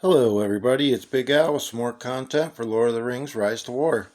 Hello everybody, it's Big Al with some more content for Lord of the Rings Rise to War.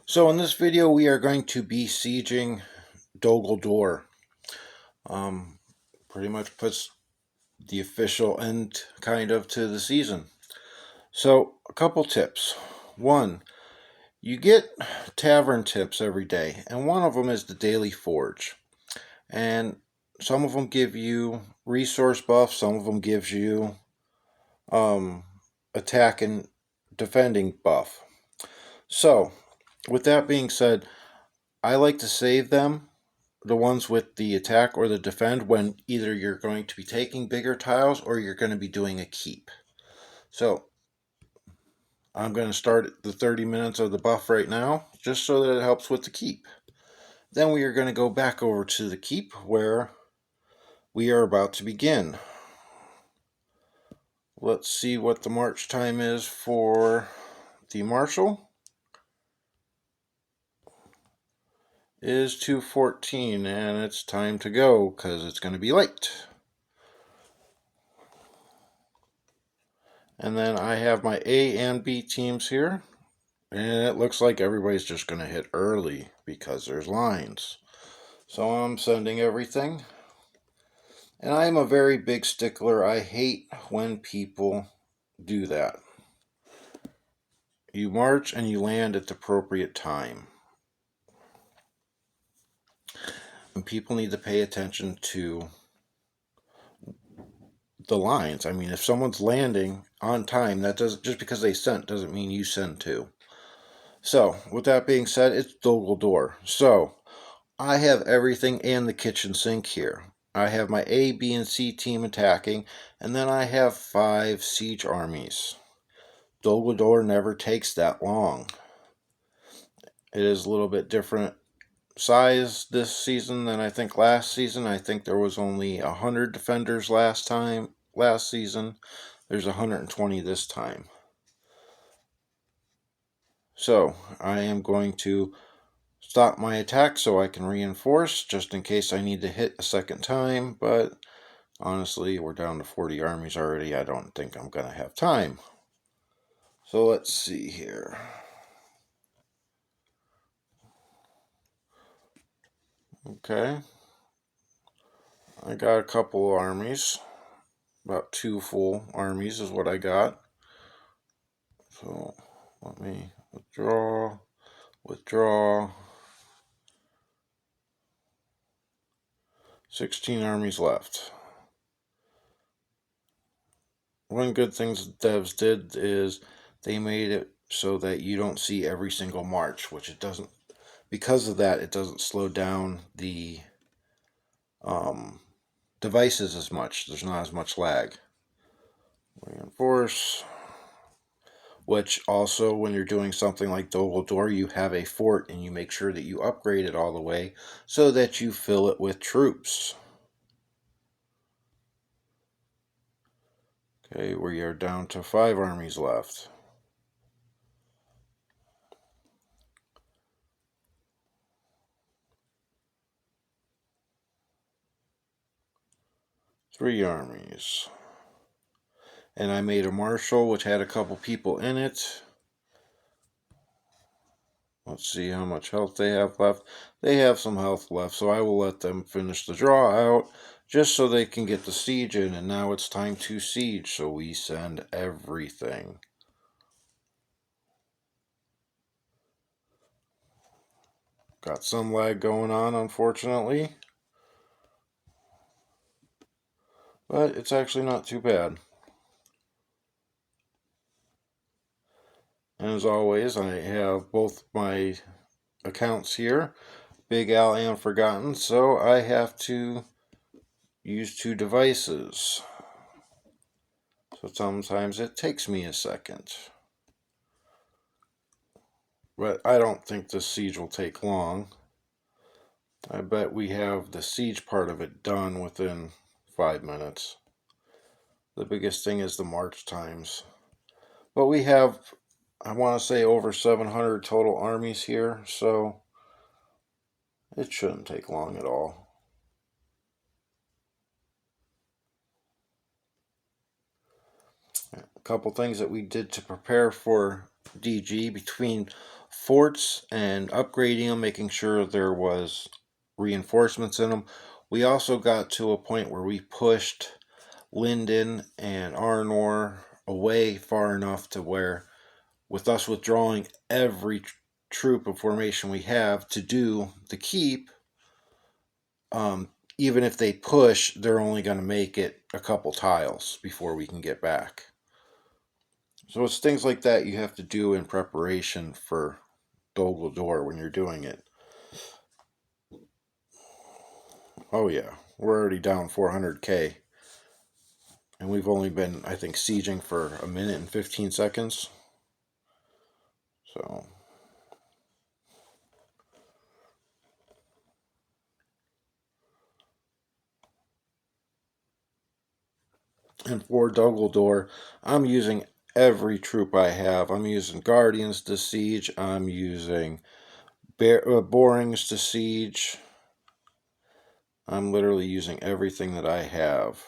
So in this video we are going to be sieging Dol Guldur. Um, Pretty much puts the official end kind of to the season. So a couple tips. One, you get tavern tips every day, and one of them is the Daily Forge. And some of them give you resource buffs, some of them gives you um, attack and defending buff. So, with that being said, I like to save them, the ones with the attack or the defend, when either you're going to be taking bigger tiles or you're going to be doing a keep. So, I'm going to start the 30 minutes of the buff right now, just so that it helps with the keep. Then we are going to go back over to the keep where we are about to begin. Let's see what the march time is for the marshal. Is 2:14, and it's time to go because it's going to be late. And then I have my A and B teams here, and it looks like everybody's just going to hit early because there's lines. So I'm sending everything. And I am a very big stickler. I hate when people do that. You march and you land at the appropriate time. And people need to pay attention to the lines. I mean, if someone's landing on time, that doesn't, just because they sent doesn't mean you send too. So, with that being said, it's Dol Guldur. So, I have everything and the kitchen sink here. I have my A, B, and C team attacking, and then I have 5 siege armies. Dol Guldur never takes that long. It is a little bit different size this season than I think last season. I think there was only 100 defenders last season. There's 120 this time. So, I am going to stop my attack so I can reinforce, just in case I need to hit a second time, but honestly, we're down to 40 armies already. I don't think I'm going to have time. So let's see here. Okay. I got a couple of armies. About 2 full armies is what I got. So let me withdraw. 16 armies left. One good thing devs did is they made it so that you don't see every single march, which it doesn't. Because of that, it doesn't slow down the devices as much. There's not as much lag. Reinforce. Which also, when you're doing something like Dol Guldur, you have a fort and you make sure that you upgrade it all the way so that you fill it with troops. Okay, we are down to 5 armies left. Three armies. And I made a marshal which had a couple people in it. Let's see how much health they have left. They have some health left, so I will let them finish the draw out just so they can get the siege in. And now it's time to siege, so we send everything. Got some lag going on, unfortunately. But it's actually not too bad. And as always, I have both my accounts here, Big Al and Forgotten, so I have to use 2 devices. So sometimes it takes me a second. But I don't think this siege will take long. I bet we have the siege part of it done within 5 minutes. The biggest thing is the march times. But we have, I want to say, over 700 total armies here, so it shouldn't take long at all. A couple things that we did to prepare for DG between forts and upgrading them, making sure there was reinforcements in them. We also got to a point where we pushed Linden and Arnor away far enough to where, with us withdrawing every troop of formation we have to do the keep, even if they push, they're only going to make it a couple tiles before we can get back. So it's things like that you have to do in preparation for Dol Guldur when you're doing it. Oh yeah, we're already down 400k. And we've only been, I think, sieging for a minute and 15 seconds. So... And for Dol Guldur, I'm using every troop I have. I'm using Guardians to siege. I'm using Borings to siege. I'm literally using everything that I have.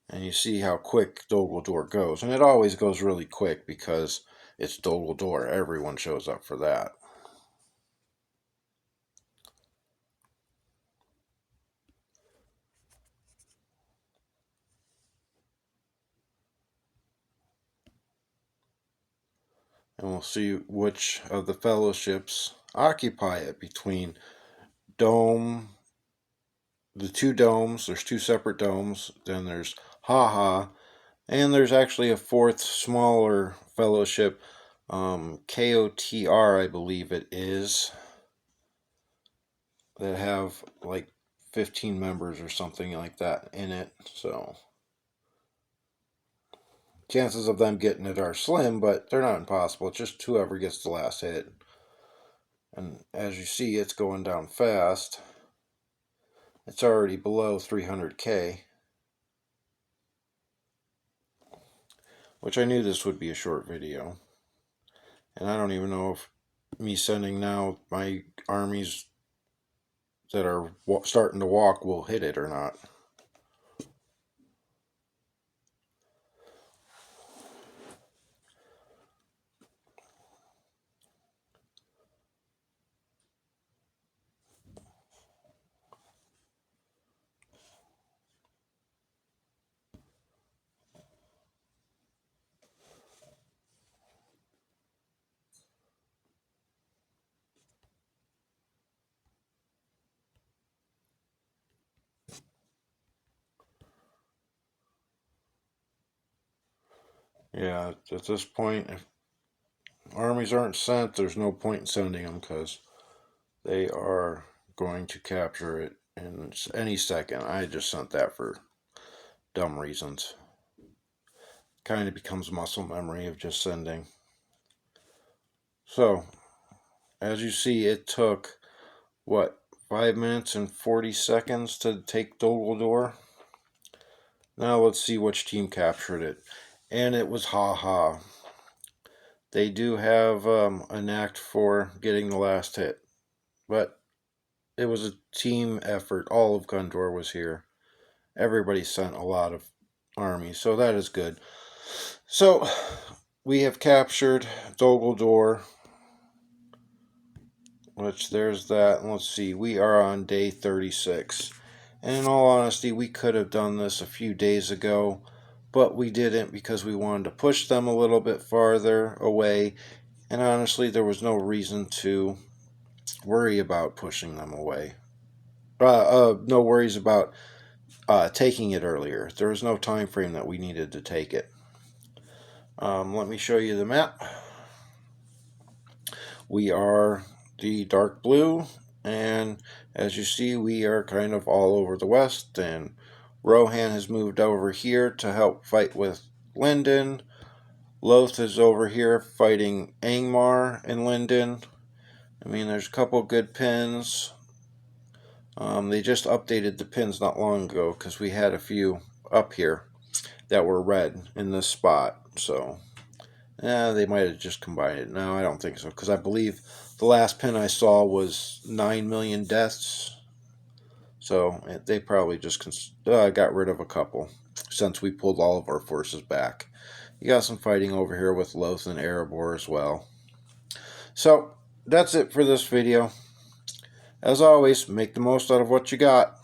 And you see how quick Dol Guldur goes. And it always goes really quick because it's Dol Guldur. Everyone shows up for that. And we'll see which of the fellowships occupy it between Dome, the two domes. There's two separate domes. Then there's Haha. And there's actually a fourth, smaller fellowship, KOTR, I believe it is, that have like 15 members or something like that in it. So chances of them getting it are slim, but they're not impossible. It's just whoever gets the last hit. And as you see, it's going down fast. It's already below 300k. Which I knew this would be a short video. And I don't even know if me sending now my armies that are starting to walk will hit it or not. Yeah, at this point, if armies aren't sent, there's no point in sending them because they are going to capture it in any second. I just sent that for dumb reasons. Kind of becomes muscle memory of just sending. So, as you see, it took, what, 5 minutes and 40 seconds to take Dol Guldur? Now let's see which team captured it. And it was Haha. They do have a knack for getting the last hit. But it was a team effort. All of Gondor was here. Everybody sent a lot of armies, so that is good. So, we have captured Dol Guldur, which there's that. And let's see, we are on day 36. And in all honesty, we could have done this a few days ago, but we didn't because we wanted to push them a little bit farther away. And honestly, there was no reason to worry about pushing them away. No worries about taking it earlier. There was no time frame that we needed to take it. Let me show you the map. We are the dark blue, and as you see, we are kind of all over the west, and Rohan has moved over here to help fight with Linden. Loth is over here fighting Angmar and Linden. I mean, there's a couple good pins. They just updated the pins not long ago because we had a few up here that were red in this spot. So, they might have just combined it. No, I don't think so because I believe the last pin I saw was 9 million deaths. So they probably just got rid of a couple. since we pulled all of our forces back. You got some fighting over here with Loth and Erebor as well. So, that's it for this video. As always, make the most out of what you got.